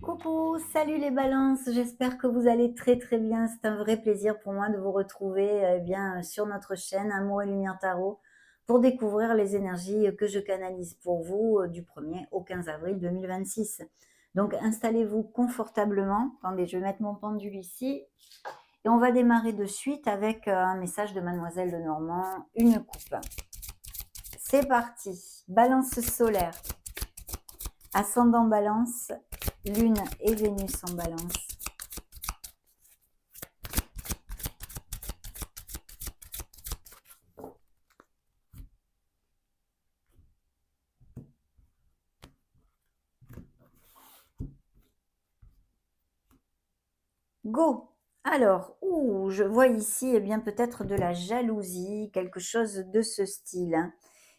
Coucou, salut les balances, j'espère que vous allez très très bien. C'est un vrai plaisir pour moi de vous retrouver sur notre chaîne Amour et Lumière Tarot pour découvrir les énergies que je canalise pour vous du 1er au 15 avril 2026. Donc installez-vous confortablement. Attendez, je vais mettre mon pendule ici et on va démarrer de suite avec un message de Mademoiselle Lenormand, une coupe. C'est parti, balance solaire. Ascendant balance, lune et Vénus en balance. Go! Alors, je vois ici bien peut-être de la jalousie, quelque chose de ce style, hein.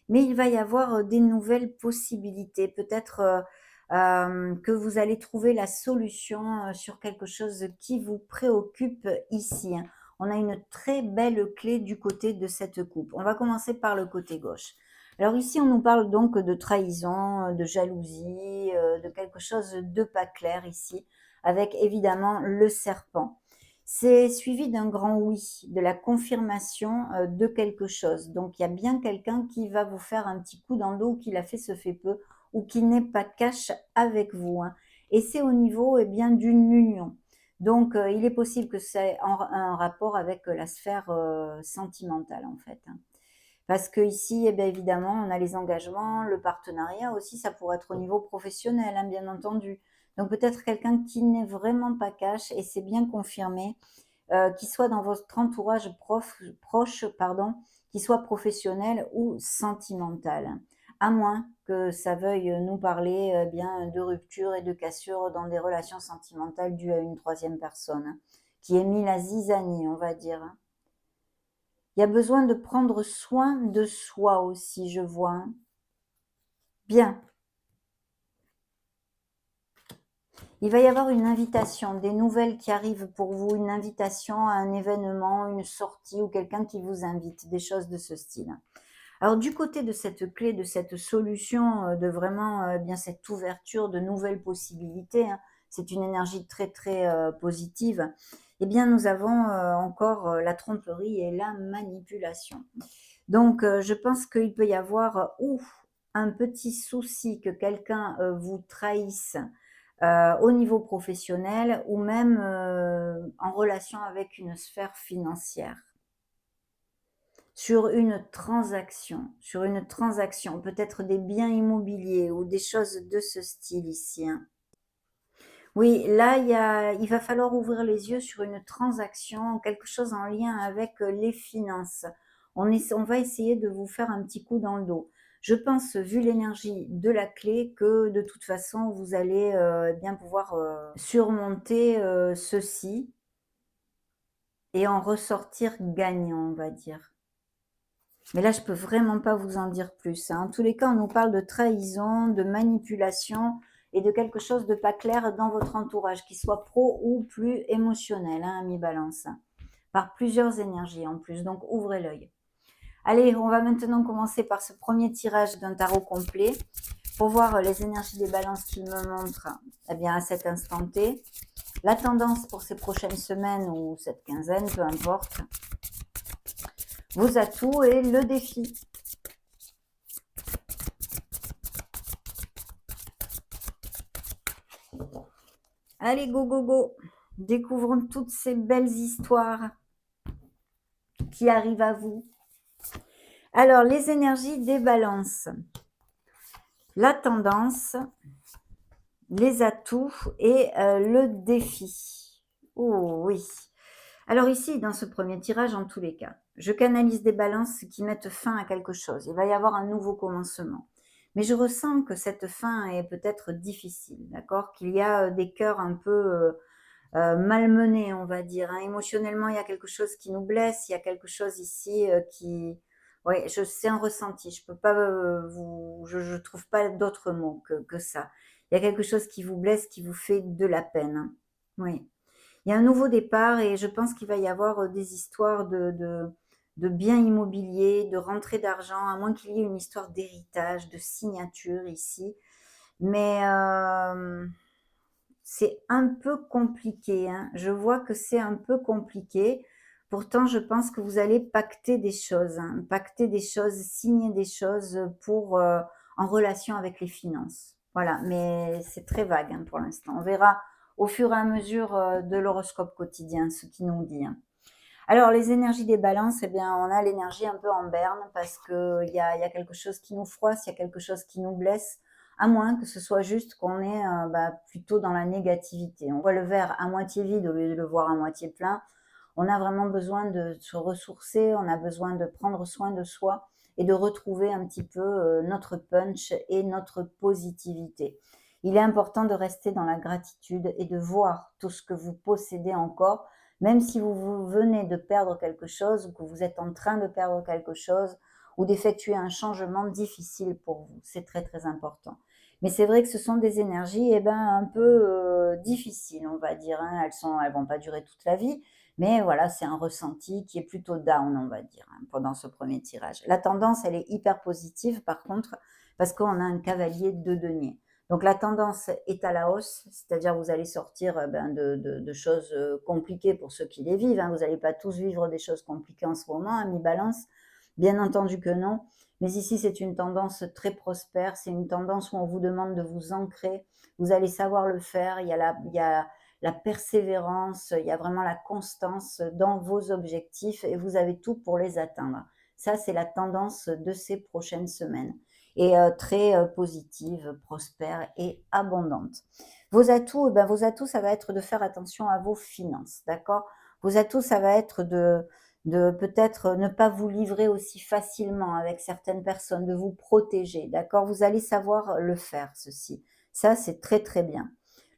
Mais il va y avoir des nouvelles possibilités. Peut-être que vous allez trouver la solution sur quelque chose qui vous préoccupe ici, hein. On a une très belle clé du côté de cette coupe. On va commencer par le côté gauche. Alors ici, on nous parle donc de trahison, de jalousie, de quelque chose de pas clair ici, avec évidemment le serpent. C'est suivi d'un grand oui, de la confirmation de quelque chose. Donc il y a bien quelqu'un qui va vous faire un petit coup dans le dos, qui l'a fait se fait peu, ou qui n'est pas cash avec vous, hein. Et c'est au niveau bien d'une union. Donc il est possible que c'est un rapport avec la sphère sentimentale en fait, hein. Parce que ici, bien évidemment, on a les engagements, le partenariat aussi, ça pourrait être au niveau professionnel, hein, bien entendu. Donc peut-être quelqu'un qui n'est vraiment pas cash, et c'est bien confirmé, qui soit dans votre entourage proche, pardon, qui soit professionnel ou sentimental. À moins que ça veuille nous parler bien de rupture et de cassure dans des relations sentimentales dues à une troisième personne, hein, qui ait mis la zizanie, on va dire, hein. Il y a besoin de prendre soin de soi aussi, je vois, hein. Bien. Il va y avoir une invitation, des nouvelles qui arrivent pour vous, une invitation à un événement, une sortie ou quelqu'un qui vous invite, des choses de ce style. Alors du côté de cette clé, de cette solution, de vraiment bien cette ouverture de nouvelles possibilités, hein, c'est une énergie très très positive. Eh bien, nous avons encore la tromperie et la manipulation. Donc, je pense qu'il peut y avoir ou un petit souci que quelqu'un vous trahisse au niveau professionnel, ou même en relation avec une sphère financière. Sur une transaction, peut-être des biens immobiliers ou des choses de ce style ici, hein. Oui, là, il va falloir ouvrir les yeux sur une transaction, quelque chose en lien avec les finances. On va essayer de vous faire un petit coup dans le dos. Je pense, vu l'énergie de la clé, que de toute façon, vous allez bien pouvoir surmonter ceci et en ressortir gagnant, on va dire. Mais là, je peux vraiment pas vous en dire plus, hein. En tous les cas, on nous parle de trahison, de manipulation et de quelque chose de pas clair dans votre entourage, qui soit pro ou plus émotionnel, hein, ami Balance. Par plusieurs énergies en plus, donc ouvrez l'œil. Allez, on va maintenant commencer par ce premier tirage d'un tarot complet pour voir les énergies des balances qui me montrent à cet instant T. La tendance pour ces prochaines semaines ou cette quinzaine, peu importe. Vos atouts et le défi. Allez, go, go, go. Découvrons toutes ces belles histoires qui arrivent à vous. Alors, les énergies des balances. La tendance, les atouts et le défi. Oh oui. Alors ici, dans ce premier tirage, en tous les cas, je canalise des balances qui mettent fin à quelque chose. Il va y avoir un nouveau commencement. Mais je ressens que cette fin est peut-être difficile, d'accord? Qu'il y a des cœurs un peu malmenés, on va dire, hein. Émotionnellement, il y a quelque chose qui nous blesse, il y a quelque chose ici qui... Oui, c'est un ressenti. Je peux pas je trouve pas d'autres mots que ça. Il y a quelque chose qui vous blesse, qui vous fait de la peine, hein. Oui. Il y a un nouveau départ et je pense qu'il va y avoir des histoires de biens immobiliers, de rentrée d'argent, à moins qu'il y ait une histoire d'héritage, de signature ici. Mais c'est un peu compliqué, hein. Je vois que c'est un peu compliqué. Pourtant, je pense que vous allez pacter des choses, hein, pacter des choses, signer des choses pour, en relation avec les finances. Voilà, mais c'est très vague, hein, pour l'instant. On verra au fur et à mesure, de l'horoscope quotidien ce qu'il nous dit, hein. Alors les énergies des balances, eh bien, on a l'énergie un peu en berne parce qu'il y a quelque chose qui nous froisse, il y a quelque chose qui nous blesse, à moins que ce soit juste qu'on est, plutôt dans la négativité. On voit le verre à moitié vide au lieu de le voir à moitié plein. On a vraiment besoin de se ressourcer, on a besoin de prendre soin de soi et de retrouver un petit peu, notre punch et notre positivité. Il est important de rester dans la gratitude et de voir tout ce que vous possédez encore, même si vous venez de perdre quelque chose ou que vous êtes en train de perdre quelque chose ou d'effectuer un changement difficile pour vous. C'est très, très important. Mais c'est vrai que ce sont des énergies, un peu, difficiles, on va dire, hein. Elles vont pas durer toute la vie, mais voilà, c'est un ressenti qui est plutôt down, on va dire, hein, pendant ce premier tirage. La tendance, elle est hyper positive, par contre, parce qu'on a un cavalier de denier. Donc la tendance est à la hausse, c'est-à-dire vous allez sortir de choses compliquées pour ceux qui les vivent, hein. Vous n'allez pas tous vivre des choses compliquées en ce moment, amis balance, bien entendu que non. Mais ici, c'est une tendance très prospère, c'est une tendance où on vous demande de vous ancrer, vous allez savoir le faire, il y a la persévérance, il y a vraiment la constance dans vos objectifs et vous avez tout pour les atteindre. Ça, c'est la tendance de ces prochaines semaines et très positive, prospère et abondante. Vos atouts, ça va être de faire attention à vos finances, d'accord? Vos atouts, ça va être de peut-être ne pas vous livrer aussi facilement avec certaines personnes, de vous protéger, d'accord? Vous allez savoir le faire, ceci. Ça, c'est très, très bien.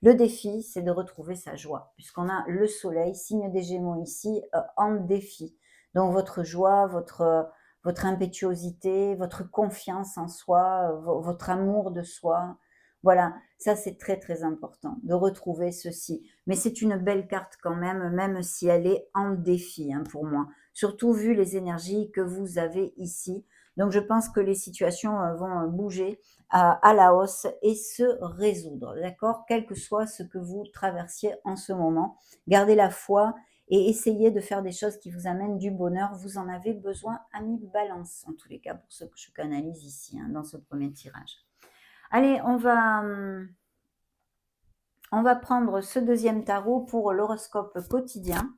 Le défi, c'est de retrouver sa joie, puisqu'on a le soleil, signe des Gémeaux ici, en défi. Donc votre joie, votre impétuosité, votre confiance en soi, votre amour de soi. Voilà, ça c'est très très important de retrouver ceci. Mais c'est une belle carte quand même, même si elle est en défi, hein, pour moi. Surtout vu les énergies que vous avez ici. Donc je pense que les situations vont bouger à la hausse et se résoudre, d'accord? Quel que soit ce que vous traversiez en ce moment, gardez la foi et essayez de faire des choses qui vous amènent du bonheur. Vous en avez besoin, ami Balance, en tous les cas, pour ce que je canalise ici, hein, dans ce premier tirage. Allez, on va prendre ce deuxième tarot pour l'horoscope quotidien.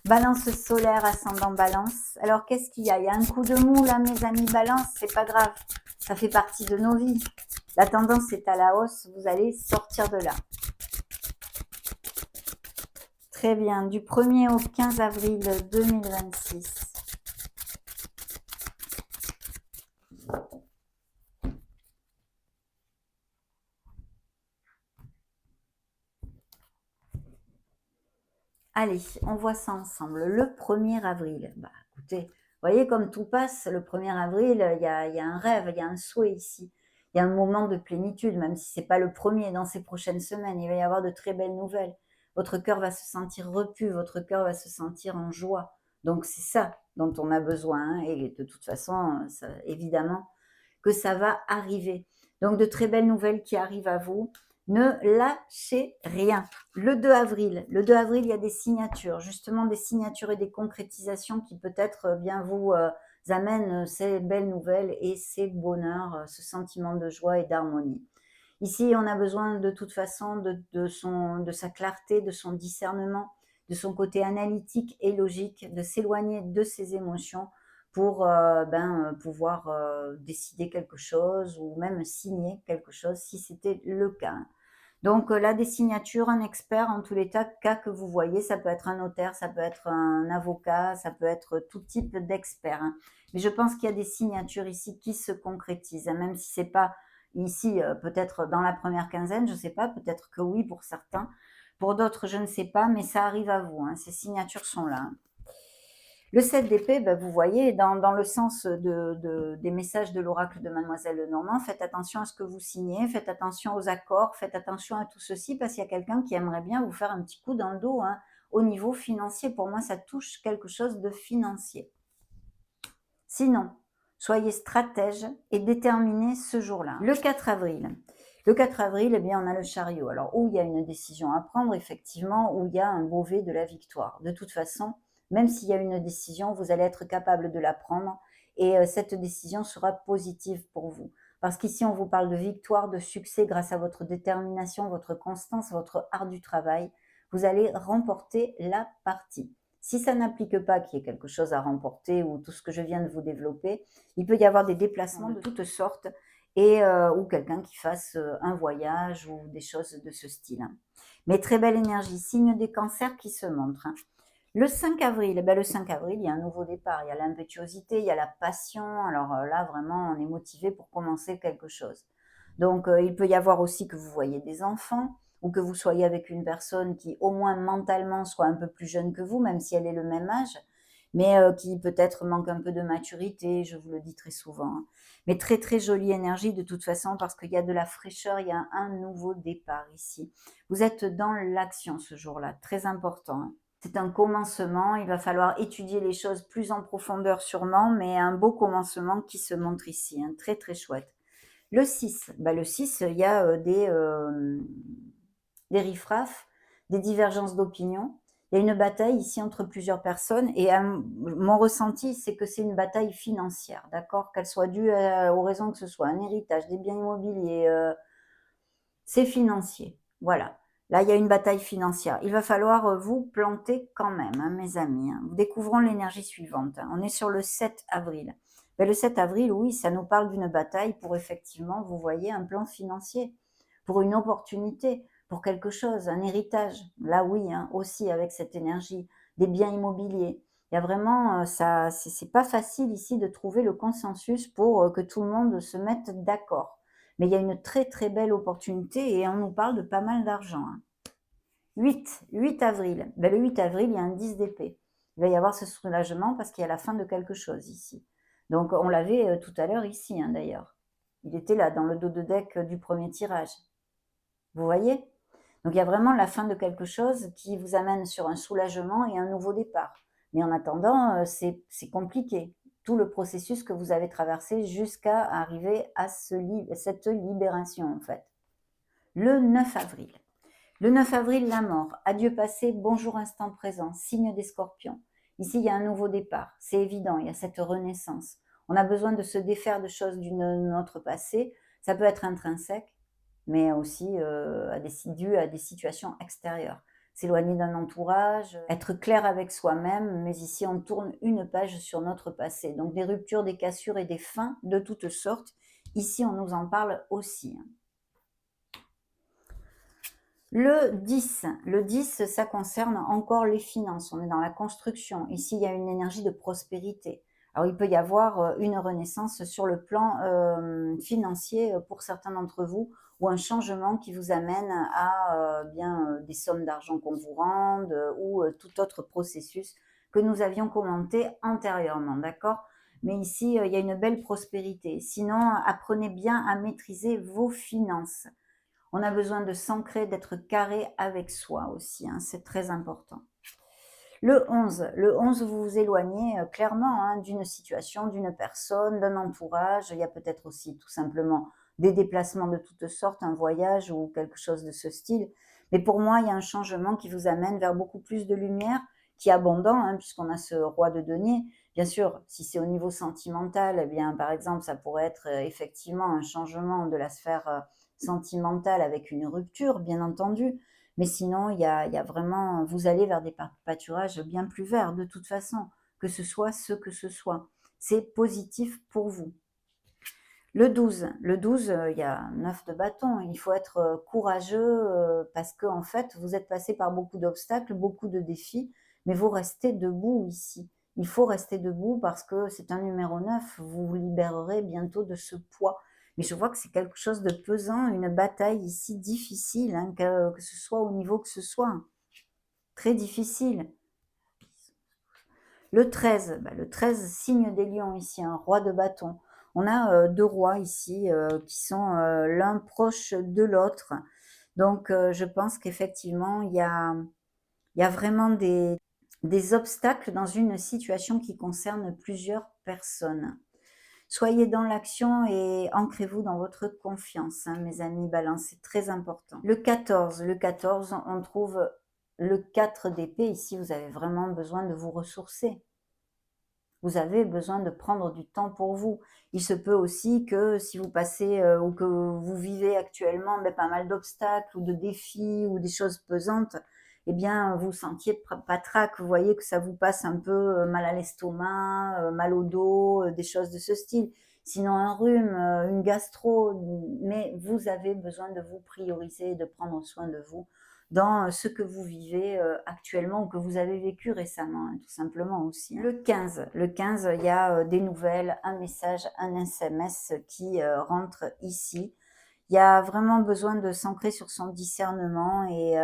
Balance solaire, ascendant balance. Alors, qu'est-ce qu'il y a? Il y a un coup de mou là, mes amis balance, c'est pas grave. Ça fait partie de nos vies. La tendance est à la hausse, vous allez sortir de là. Très bien, du 1er au 15 avril 2026. Allez, on voit ça ensemble. Le 1er avril. Bah, écoutez, vous voyez comme tout passe, le 1er avril, il y a un rêve, il y a un souhait ici. Il y a un moment de plénitude, même si ce n'est pas le premier dans ces prochaines semaines. Il va y avoir de très belles nouvelles. Votre cœur va se sentir repu, votre cœur va se sentir en joie. Donc c'est ça dont on a besoin, hein. Et de toute façon, évidemment que ça va arriver. Donc de très belles nouvelles qui arrivent à vous. Ne lâchez rien. Le 2 avril, il y a des signatures, justement des signatures et des concrétisations qui peut-être bien vous amènent ces belles nouvelles et ces bonheurs, ce sentiment de joie et d'harmonie. Ici, on a besoin de toute façon de sa clarté, de son discernement, de son côté analytique et logique, de s'éloigner de ses émotions pour pouvoir décider quelque chose ou même signer quelque chose si c'était le cas. Donc là, des signatures, un expert en tous les cas que vous voyez, ça peut être un notaire, ça peut être un avocat, ça peut être tout type d'expert, hein. Mais je pense qu'il y a des signatures ici qui se concrétisent, hein, même si c'est pas ici, peut-être dans la première quinzaine, je ne sais pas, peut-être que oui pour certains. Pour d'autres, je ne sais pas, mais ça arrive à vous, hein, ces signatures sont là, hein. Le 7 d'épée, vous voyez, dans le sens des messages de l'oracle de Mademoiselle Lenormand, faites attention à ce que vous signez, faites attention aux accords, faites attention à tout ceci, parce qu'il y a quelqu'un qui aimerait bien vous faire un petit coup dans le dos, hein, au niveau financier. Pour moi, ça touche quelque chose de financier. Sinon, soyez stratège et déterminé ce jour-là. Le 4 avril, Le 4 avril, eh bien, on a le chariot. Alors, où il y a une décision à prendre, effectivement, où il y a un brevet de la victoire. De toute façon, même s'il y a une décision, vous allez être capable de la prendre et cette décision sera positive pour vous. Parce qu'ici, on vous parle de victoire, de succès grâce à votre détermination, votre constance, votre art du travail. Vous allez remporter la partie. Si ça n'implique pas qu'il y ait quelque chose à remporter ou tout ce que je viens de vous développer, il peut y avoir des déplacements de toutes sortes et ou quelqu'un qui fasse un voyage ou des choses de ce style. Mais très belle énergie, signe des cancers qui se montrent. Le 5 avril, eh ben le 5 avril, il y a un nouveau départ, il y a l'impétuosité, il y a la passion. Alors là, vraiment, on est motivé pour commencer quelque chose. Donc, il peut y avoir aussi que vous voyez des enfants ou que vous soyez avec une personne qui, au moins mentalement, soit un peu plus jeune que vous, même si elle est le même âge, mais qui peut-être manque un peu de maturité, je vous le dis très souvent, hein. Mais très, très jolie énergie de toute façon parce qu'il y a de la fraîcheur, il y a un nouveau départ ici. Vous êtes dans l'action ce jour-là, très important, hein. C'est un commencement, il va falloir étudier les choses plus en profondeur sûrement, mais un beau commencement qui se montre ici, hein, très, très chouette. Le 6, bah, le 6, il y a des riffraffes, des divergences d'opinion. Il y a une bataille ici entre plusieurs personnes et mon ressenti, c'est que c'est une bataille financière, d'accord? Qu'elle soit due aux raisons que ce soit un héritage, des biens immobiliers, c'est financier. Voilà. Là, il y a une bataille financière. Il va falloir vous planter quand même, hein, mes amis, hein. Découvrons l'énergie suivante, hein. On est sur le 7 avril. Ben, le 7 avril, oui, ça nous parle d'une bataille pour effectivement, vous voyez, un plan financier, pour une opportunité, pour quelque chose, un héritage. Là, oui, hein, aussi avec cette énergie, des biens immobiliers. Il y a vraiment, ça, c'est pas facile ici de trouver le consensus pour que tout le monde se mette d'accord. Mais il y a une très très belle opportunité et on nous parle de pas mal d'argent, hein. 8 avril. Ben, le 8 avril, il y a un 10 d'épée. Il va y avoir ce soulagement parce qu'il y a la fin de quelque chose ici. Donc on l'avait tout à l'heure ici, hein, d'ailleurs. Il était là, dans le dos de deck du premier tirage. Vous voyez? Donc il y a vraiment la fin de quelque chose qui vous amène sur un soulagement et un nouveau départ. Mais en attendant, c'est compliqué. Tout le processus que vous avez traversé jusqu'à arriver à cette libération, en fait. Le 9 avril. Le 9 avril, la mort. Adieu passé, bonjour instant présent, signe des scorpions. Ici, il y a un nouveau départ. C'est évident, il y a cette renaissance. On a besoin de se défaire de choses de notre passé. Ça peut être intrinsèque, mais aussi dû à des situations extérieures. S'éloigner d'un entourage, être clair avec soi-même, mais ici on tourne une page sur notre passé. Donc des ruptures, des cassures et des fins de toutes sortes. Ici on nous en parle aussi, hein. Le 10, ça concerne encore les finances. On est dans la construction. Ici, il y a une énergie de prospérité. Alors, il peut y avoir une renaissance sur le plan financier pour certains d'entre vous ou un changement qui vous amène à des sommes d'argent qu'on vous rende ou tout autre processus que nous avions commenté antérieurement, d'accord? Mais ici, il y a une belle prospérité. Sinon, apprenez bien à maîtriser vos finances. On a besoin de s'ancrer, d'être carré avec soi aussi, hein, c'est très important. Le 11, vous vous éloignez clairement, hein, d'une situation, d'une personne, d'un entourage. Il y a peut-être aussi tout simplement des déplacements de toutes sortes, un voyage ou quelque chose de ce style. Mais pour moi, il y a un changement qui vous amène vers beaucoup plus de lumière, qui est abondant, hein, puisqu'on a ce roi de denier. Bien sûr, si c'est au niveau sentimental, eh bien, par exemple, ça pourrait être effectivement un changement de la sphère sentimentale avec une rupture, bien entendu. Mais sinon, il y a vraiment, vous allez vers des pâturages bien plus verts de toute façon, que ce soit ce que ce soit. C'est positif pour vous. Le 12, il y a 9 de bâton. Il faut être courageux parce que en fait, vous êtes passé par beaucoup d'obstacles, beaucoup de défis, mais vous restez debout ici. Il faut rester debout parce que c'est un numéro 9. Vous vous libérerez bientôt de ce poids. Mais je vois que c'est quelque chose de pesant, une bataille ici difficile, hein, que ce soit au niveau que ce soit. Très difficile. Le 13, bah, le 13, signe des lions ici, un roi de bâton. On a deux rois ici qui sont l'un proche de l'autre. Donc, je pense qu'effectivement, il y a vraiment des obstacles dans une situation qui concerne plusieurs personnes. Soyez dans l'action et ancrez-vous dans votre confiance, hein, mes amis Balance, c'est très important. Le 14, on trouve le 4 d'épée. Ici, vous avez vraiment besoin de vous ressourcer. Vous avez besoin de prendre du temps pour vous. Il se peut aussi que si vous passez ou que vous vivez actuellement pas mal d'obstacles ou de défis ou des choses pesantes, eh bien, vous sentiez patraque, vous voyez que ça vous passe un peu mal à l'estomac, mal au dos, des choses de ce style. Sinon, un rhume, une gastro, mais vous avez besoin de vous prioriser, de prendre soin de vous dans ce que vous vivez actuellement ou que vous avez vécu récemment, hein, tout simplement aussi. Hein. Le 15, il y a des nouvelles, un message, un SMS qui rentre ici. Il y a vraiment besoin de s'ancrer sur son discernement et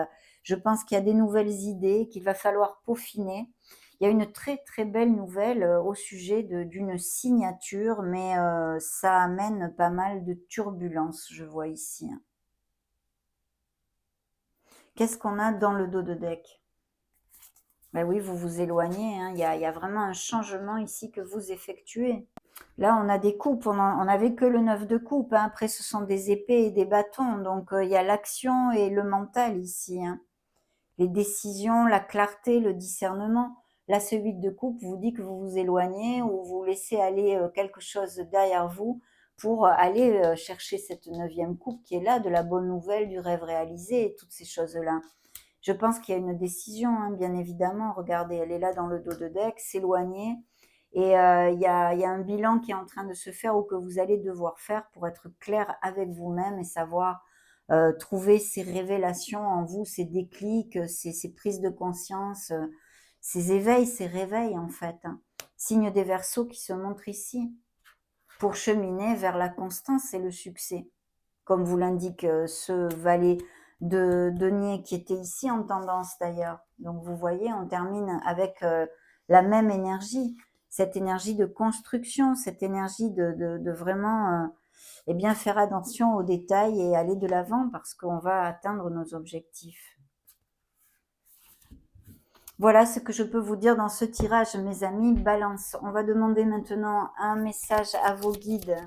je pense qu'il y a des nouvelles idées qu'il va falloir peaufiner. Il y a une très très belle nouvelle au sujet d'une signature, mais ça amène pas mal de turbulences, je vois ici. Hein. Qu'est-ce qu'on a dans le dos de deck? Ben oui, vous vous éloignez, hein. Il y a vraiment un changement ici que vous effectuez. Là, on a des coupes, on n'avait que le 9 de coupe, hein. Après, ce sont des épées et des bâtons, donc il y a l'action et le mental ici. Hein. Les décisions, la clarté, le discernement. Là, ce 8 de coupe vous dit que vous vous éloignez ou vous laissez aller quelque chose derrière vous pour aller chercher cette 9e coupe qui est là, de la bonne nouvelle, du rêve réalisé et toutes ces choses-là. Je pense qu'il y a une décision, hein, bien évidemment. Regardez, elle est là dans le dos de deck, s'éloigner. Et il y a un bilan qui est en train de se faire ou que vous allez devoir faire pour être clair avec vous-même et savoir trouver ces révélations en vous, ces déclics, ces prises de conscience, ces éveils, ces réveils en fait. Hein. Signe des Verseaux qui se montrent ici pour cheminer vers la constance et le succès. Comme vous l'indique ce valet de denier qui était ici en tendance d'ailleurs. Donc vous voyez, on termine avec la même énergie, cette énergie de construction, cette énergie de vraiment eh bien faire attention aux détails et aller de l'avant parce qu'on va atteindre nos objectifs. Voilà ce que je peux vous dire dans ce tirage, mes amis. Balance. On va demander maintenant un message à vos guides.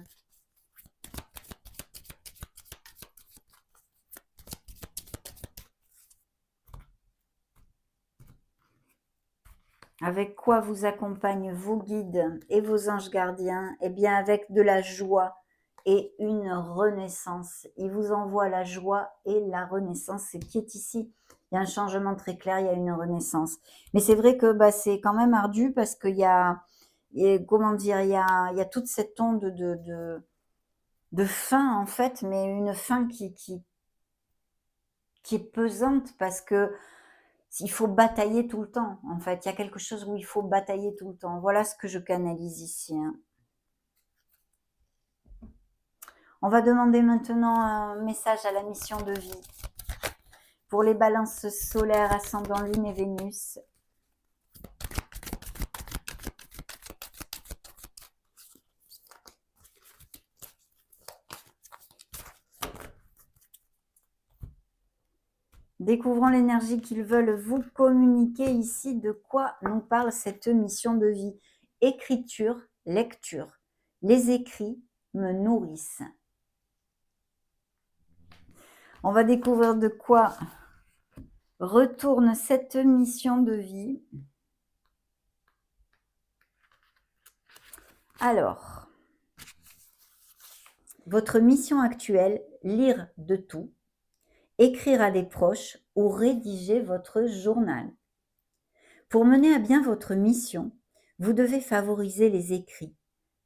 Avec quoi vous accompagnent vos guides et vos anges gardiens? Eh bien, avec de la joie et une renaissance. Ils vous envoient la joie et la renaissance. C'est qui est ici. Il y a un changement très clair, il y a une renaissance. Mais c'est vrai que c'est quand même ardu parce qu'il y a, comment dire, il y a toute cette onde de faim en fait, mais une faim qui est pesante parce que il faut batailler tout le temps, en fait. Il y a quelque chose où il faut batailler tout le temps. Voilà ce que je canalise ici. Hein. On va demander maintenant un message à la mission de vie. Pour les balances solaires, ascendant Lune et Vénus. Découvrons l'énergie qu'ils veulent vous communiquer ici. De quoi nous parle cette mission de vie? Écriture, lecture. Les écrits me nourrissent. On va découvrir de quoi retourne cette mission de vie. Alors, votre mission actuelle, lire de tout, écrire à des proches ou rédiger votre journal. Pour mener à bien votre mission, vous devez favoriser les écrits,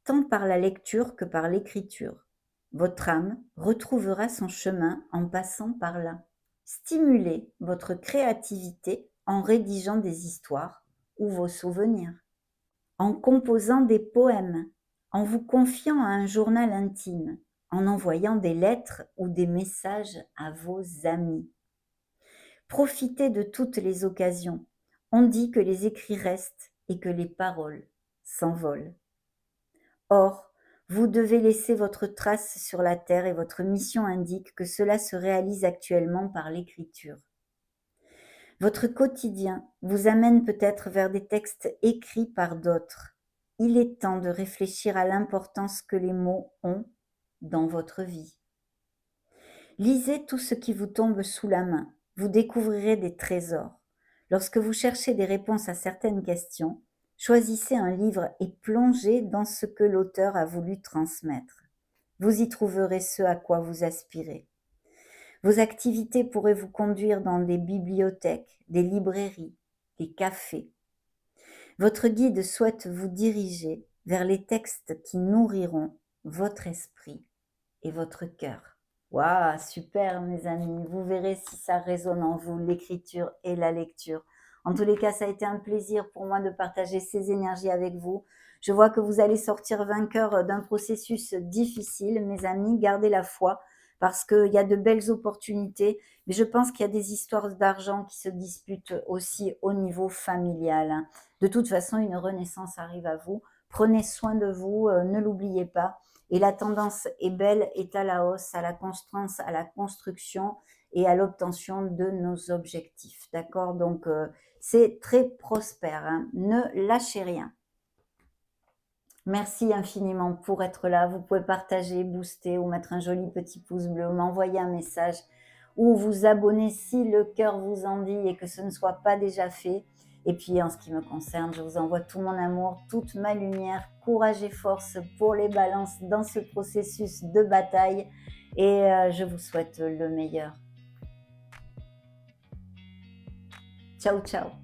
tant par la lecture que par l'écriture. Votre âme retrouvera son chemin en passant par là. Stimulez votre créativité en rédigeant des histoires ou vos souvenirs, en composant des poèmes, en vous confiant à un journal intime, en envoyant des lettres ou des messages à vos amis. Profitez de toutes les occasions. On dit que les écrits restent et que les paroles s'envolent. Or, vous devez laisser votre trace sur la terre et votre mission indique que cela se réalise actuellement par l'écriture. Votre quotidien vous amène peut-être vers des textes écrits par d'autres. il est temps de réfléchir à l'importance que les mots ont dans votre vie. Lisez tout ce qui vous tombe sous la main. Vous découvrirez des trésors. Lorsque vous cherchez des réponses à certaines questions, choisissez un livre et plongez dans ce que l'auteur a voulu transmettre. Vous y trouverez ce à quoi vous aspirez. Vos activités pourraient vous conduire dans des bibliothèques, des librairies, des cafés. Votre guide souhaite vous diriger vers les textes qui nourriront votre esprit et votre cœur. Waouh, super mes amis, vous verrez si ça résonne en vous, l'écriture et la lecture. En tous les cas, ça a été un plaisir pour moi de partager ces énergies avec vous. Je vois que vous allez sortir vainqueur d'un processus difficile, mes amis, gardez la foi parce qu'il y a de belles opportunités, mais je pense qu'il y a des histoires d'argent qui se disputent aussi au niveau familial. De toute façon, une renaissance arrive à vous. Prenez soin de vous, ne l'oubliez pas. Et la tendance est belle, est à la hausse, à la constance, à la construction et à l'obtention de nos objectifs. D'accord? Donc, c'est très prospère. Hein. Ne lâchez rien. Merci infiniment pour être là. Vous pouvez partager, booster ou mettre un joli petit pouce bleu, m'envoyer un message ou vous abonner si le cœur vous en dit et que ce ne soit pas déjà fait. Et puis en ce qui me concerne, je vous envoie tout mon amour, toute ma lumière, courage et force pour les balances dans ce processus de bataille et je vous souhaite le meilleur. Ciao, ciao.